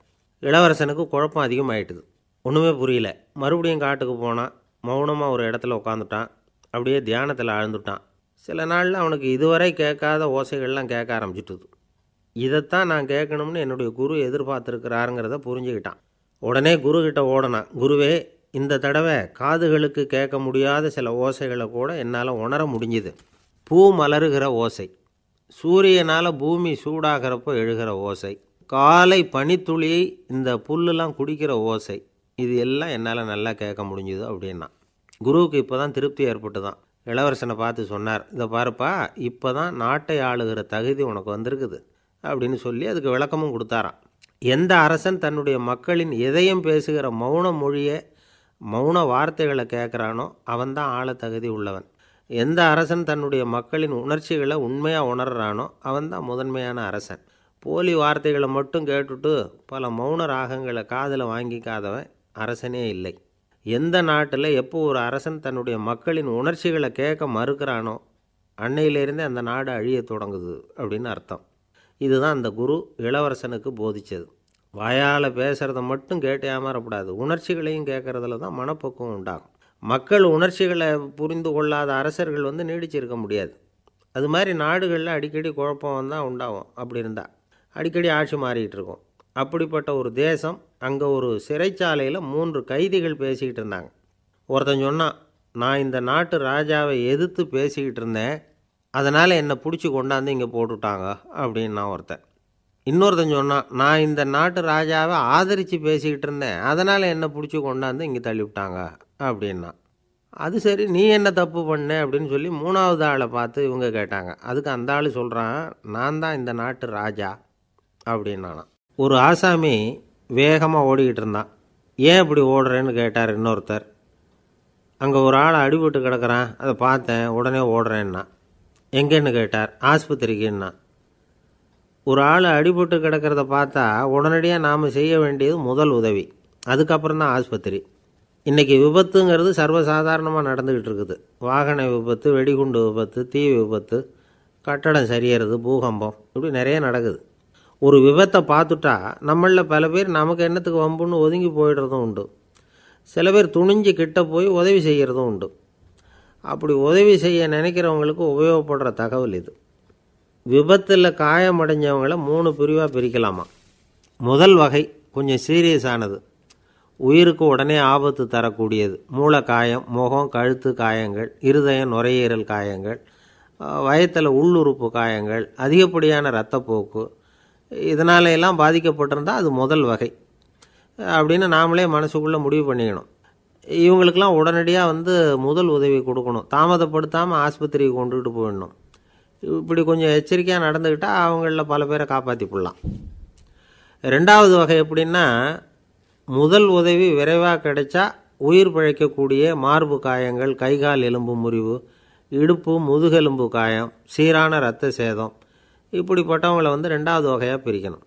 இளவரசனுக்கு குழப்பம் அதிகமாயிட்டுது. ஒன்றுமே புரியல. மறுபடியும் காட்டுக்கு போனான். மௌனமாக ஒரு இடத்துல உட்காந்துட்டான். அப்படியே தியானத்தில் ஆழ்ந்துட்டான். சில நாளில் அவனுக்கு இதுவரை கேட்காத ஓசைகள்லாம் கேட்க ஆரம்பிச்சிட்டுது. இதைத்தான் நான் கேட்கணும்னு என்னுடைய குரு எதிர்பார்த்துருக்கிறாருங்கிறத புரிஞ்சுக்கிட்டான். உடனே குருக்கிட்ட ஓடனான். குருவே, இந்த தடவை காதுகளுக்கு கேட்க முடியாத சில ஓசைகளை கூட என்னால் உணர முடிஞ்சுது. பூ மலருகிற ஓசை, சூரியனால் பூமி சூடாகிறப்போ எழுகிற ஓசை, காலை பனித்துளி இந்த புல்லுலாம் குடிக்கிற ஓசை, இது எல்லாம் என்னால் நல்லா கேட்க முடிஞ்சுது அப்படின்னா. குருவுக்கு இப்போ தான் திருப்தி ஏற்பட்டு தான். இளவரசனை பார்த்து சொன்னார், இதை பாருப்பா, இப்போ தான் நாட்டை ஆளுகிற தகுதி உனக்கு வந்திருக்குது அப்படின்னு சொல்லி அதுக்கு விளக்கமும் கொடுத்தாராம். எந்த அரசன் தன்னுடைய மக்களின் எதையும் பேசுகிற மௌன மொழியை, மௌன வார்த்தைகளை கேட்குறானோ அவன்தான் ஆள தகுதி உள்ளவன். எந்த அரசன் தன்னுடைய மக்களின் உணர்ச்சிகளை உண்மையாக உணர்றானோ அவன்தான் முதன்மையான அரசன். போலி வார்த்தைகளை மட்டும் கேட்டுட்டு பல மௌன ராகங்களை காதில் வாங்கிக்காதவன் அரசனே இல்லை. எந்த நாட்டில் எப்போ ஒரு அரசன் தன்னுடைய மக்களின் உணர்ச்சிகளை கேட்க மறுக்கிறானோ அன்னையிலேருந்தே அந்த நாடு அழிய தொடங்குது அப்படின்னு அர்த்தம். இதுதான் அந்த குரு இளவரசனுக்கு போதித்தது. வாயால் பேசுகிறத மட்டும் கேட்டு ஏமாறக்கூடாது, உணர்ச்சிகளையும் கேட்குறதுல தான் மனப்பக்குவம் உண்டாகும். மக்கள் உணர்ச்சிகளை புரிந்து கொள்ளாத அரசர்கள் நீடிச்சிருக்க முடியாது. அது மாதிரி நாடுகளில் அடிக்கடி குழப்பம் தான் உண்டாகும். அப்படி இருந்தால் அடிக்கடி ஆட்சி மாறிக்கிட்டு இருக்கும். அப்படிப்பட்ட ஒரு தேசம், அங்கே ஒரு சிறைச்சாலையில் 3 கைதிகள் பேசிக்கிட்டு இருந்தாங்க. ஒருத்தன் சொன்னான், நான் இந்த நாட்டு ராஜாவை எதிர்த்து பேசிக்கிட்டு இருந்தேன், அதனால் என்னை பிடிச்சி கொண்டாந்து இங்கே போட்டுவிட்டாங்க அப்படின்னா ஒருத்தன். இன்னொருத்தன் சொன்னான், நான் இந்த நாட்டு ராஜாவை ஆதரித்து பேசிக்கிட்டு இருந்தேன், அதனால் என்னை பிடிச்சி கொண்டாந்து இங்கே தள்ளிவிட்டாங்க அப்படின்னா. அது சரி, நீ என்ன தப்பு பண்ண அப்படின்னு சொல்லி 3வது ஆளை பார்த்து இவங்க கேட்டாங்க. அதுக்கு அந்த ஆள் சொல்கிறான், நான் தான் இந்த நாட்டு ராஜா அப்படின்னானா. ஒரு ஆசாமி வேகமாக ஓடிக்கிட்டு இருந்தான். ஏன் இப்படி ஓடுறேன்னு கேட்டார் இன்னொருத்தர். அங்கே ஒரு ஆள் அடிபட்டு கிடக்கிறான், அதை பார்த்தேன், உடனே ஓடுறேன்னா. எங்கேன்னு கேட்டார். ஆஸ்பத்திரிக்குன்னா. ஒரு ஆள் அடிபட்டு கிடக்கிறத பார்த்தா உடனடியாக நாம் செய்ய வேண்டியது முதல் உதவி, அதுக்கப்புறம் தான் ஆஸ்பத்திரி. இன்றைக்கி விபத்துங்கிறது சர்வசாதாரணமாக நடந்துக்கிட்டு இருக்குது. வாகன விபத்து, வெடிகுண்டு விபத்து, தீ விபத்து, கட்டடம் சரியறது, பூகம்பம், இப்படி நிறைய நடக்குது. ஒரு விபத்தை பார்த்துட்டா நம்மளில் பல பேர் நமக்கு என்னத்துக்கு வம்புன்னு ஒதுங்கி போயிடுறதும் உண்டு. சில பேர் துணிஞ்சு கிட்ட போய் உதவி செய்கிறதும் உண்டு. அப்படி உதவி செய்ய நினைக்கிறவங்களுக்கு உபயோகப்படுற தகவல் இது. விபத்தில் காயமடைஞ்சவங்களை 3 பிரிவாக பிரிக்கலாமா. முதல் வகை கொஞ்சம் சீரியஸானது, உயிருக்கு உடனே ஆபத்து தரக்கூடியது. மூளை காயம், முகம், கழுத்து காயங்கள், இருதயம், நுரையீரல் காயங்கள், வயத்தில் உள்ளுறுப்பு காயங்கள், அதிகப்படியான இரத்தப்போக்கு, இதனால எல்லாம் பாதிக்கப்பட்டிருந்தால் அது முதல் வகை அப்படின்னு நாமளே மனசுக்குள்ளே முடிவு பண்ணிக்கணும். இவங்களுக்கெல்லாம் உடனடியாக முதல் உதவி கொடுக்கணும். தாமதப்படுத்தாமல் ஆஸ்பத்திரிக்கு கொண்டுகிட்டு போயிடணும். இப்படி கொஞ்சம் எச்சரிக்கையாக நடந்துக்கிட்டால் அவங்களில் பல பேரை காப்பாற்றி போடலாம். ரெண்டாவது வகை எப்படின்னா, முதல் உதவி விரைவாக கிடைச்சா உயிர் பிழைக்கக்கூடிய மார்பு காயங்கள், கைகால் எலும்பு முறிவு, இடுப்பு முதுகெலும்பு காயம், சீரான இரத்த சேதம், இப்படிப்பட்டவங்களை ரெண்டாவது வகையாக பிரிக்கணும்.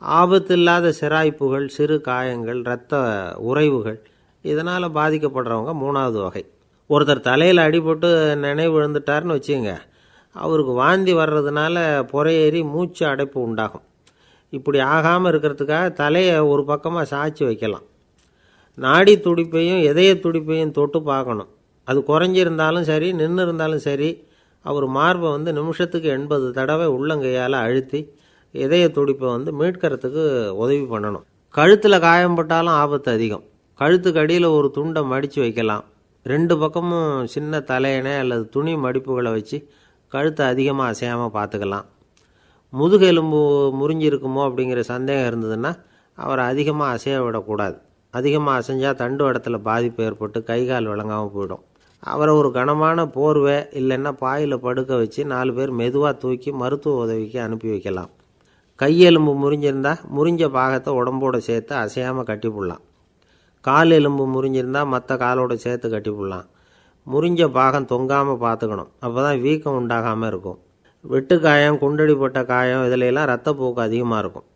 ஆபத்தில்லாத சிராய்ப்புகள், சிறு காயங்கள், இரத்த உறைவுகள், இதனால் பாதிக்கப்படுறவங்க மூணாவது வகை. ஒருத்தர் தலையில் அடிபட்டு நினைவு விழுந்துட்டார்னு வச்சுங்க, அவருக்கு வாந்தி வர்றதுனால புறையேறி மூச்சு அடைப்பு உண்டாகும். இப்படி ஆகாமல் இருக்கிறதுக்காக தலையை ஒரு பக்கமாக சாய்ச்சி வைக்கலாம். நாடி துடிப்பையும் இதய துடிப்பையும் தொட்டு பார்க்கணும். அது குறைஞ்சிருந்தாலும் சரி, நின்று இருந்தாலும் சரி, அவர் மார்பை நிமிஷத்துக்கு 80 தடவை உள்ளங்கையால் அழுத்தி இதய துடிப்பை மீட்கிறதுக்கு உதவி பண்ணணும். கழுத்தில் காயம்பட்டாலும் ஆபத்து அதிகம். கழுத்துக்கு அடியில் ஒரு துண்டை மடித்து வைக்கலாம். 2 பக்கமும் சின்ன தலையணை அல்லது துணி மடிப்புகளை வச்சு கழுத்தை அதிகமாக அசையாமல் பார்த்துக்கலாம். முதுகெலும்பு முறிஞ்சிருக்குமோ அப்படிங்கிற சந்தேகம் இருந்ததுன்னா அவரை அதிகமாக அசைய விடக்கூடாது. அதிகமாக அசைஞ்சால் தண்டு இடத்துல பாதிப்பு ஏற்பட்டு கைகால் விளங்காமல் போயிடும். அவரை ஒரு கனமான போர்வை இல்லைன்னா பாயில் படுக்க வச்சு 4 பேர் மெதுவாக தூக்கி மருத்துவ உதவிக்கு அனுப்பி வைக்கலாம். கையெலும்பு முறிஞ்சிருந்தால் முறிஞ்ச பாகத்தை உடம்போடு சேர்த்து அசையாமல் கட்டி போடலாம். கால் எலும்பு முறிஞ்சிருந்தால் மற்ற காலோடு சேர்த்து கட்டி போடலாம். முறிஞ்ச பாகம் தொங்காமல் பார்த்துக்கணும். அப்போ தான் வீக்கம் உண்டாகாமல் இருக்கும். வெட்டு காயம், குண்டடிப்பட்ட காயம், இதிலெல்லாம் ரத்தப்போக்கு அதிகமாக இருக்கும்.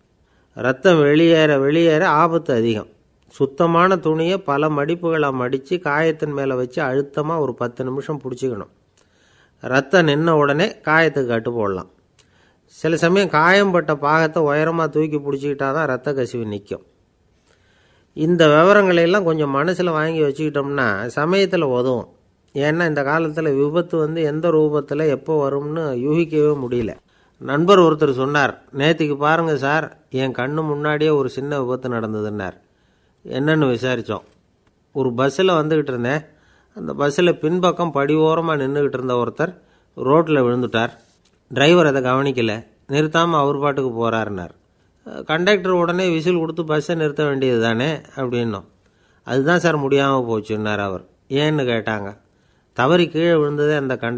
ரத்தம் வெளியேற ஆபத்து அதிகம். சுத்தமான துணியை பல மடிப்புகளை மடித்து காயத்தின் மேலே வச்சு அழுத்தமாக ஒரு 10 நிமிஷம் பிடிச்சிக்கணும். ரத்தம் நின்ன உடனே காயத்துக்கு கட்டு போடலாம். சில சமயம் காயம்பட்ட பாகத்தை உயரமாக தூக்கி பிடிச்சிக்கிட்டா தான் ரத்த கசிவு நிற்கும். இந்த விவரங்களையெல்லாம் கொஞ்சம் மனசில் வாங்கி வச்சுக்கிட்டோம்னா சமயத்தில் உதவும். ஏன்னா இந்த காலத்தில் விபத்து எந்த ரூபத்தில் எப்போ வரும்னு யூகிக்கவே முடியல. நண்பர் ஒருத்தர் சொன்னார், நேற்றுக்கு பாருங்கள் சார், என் கண்ணு முன்னாடியே ஒரு சின்ன விபத்து நடந்ததுன்னார். என்னன்னு விசாரித்தோம். ஒரு பஸ்ஸில் வந்துக்கிட்டு இருந்தேன். அந்த பஸ்ஸில் பின்பக்கம் படி ஓரமாக நின்றுக்கிட்டு இருந்த ஒருத்தர் ரோட்டில் விழுந்துட்டார். டிரைவர் அதை கவனிக்கலை, நிறுத்தாமல் அவர் பாட்டுக்கு போகிறாருன்னார். கண்டக்டர் உடனே விசில் கொடுத்து பஸ்ஸை நிறுத்த வேண்டியது தானே அப்படின்னோம். அதுதான் சார் முடியாமல் போச்சுன்னார் அவர். ஏன்னு கேட்டாங்க. தவறி கீழே விழுந்ததே அந்த கண்டக்டர்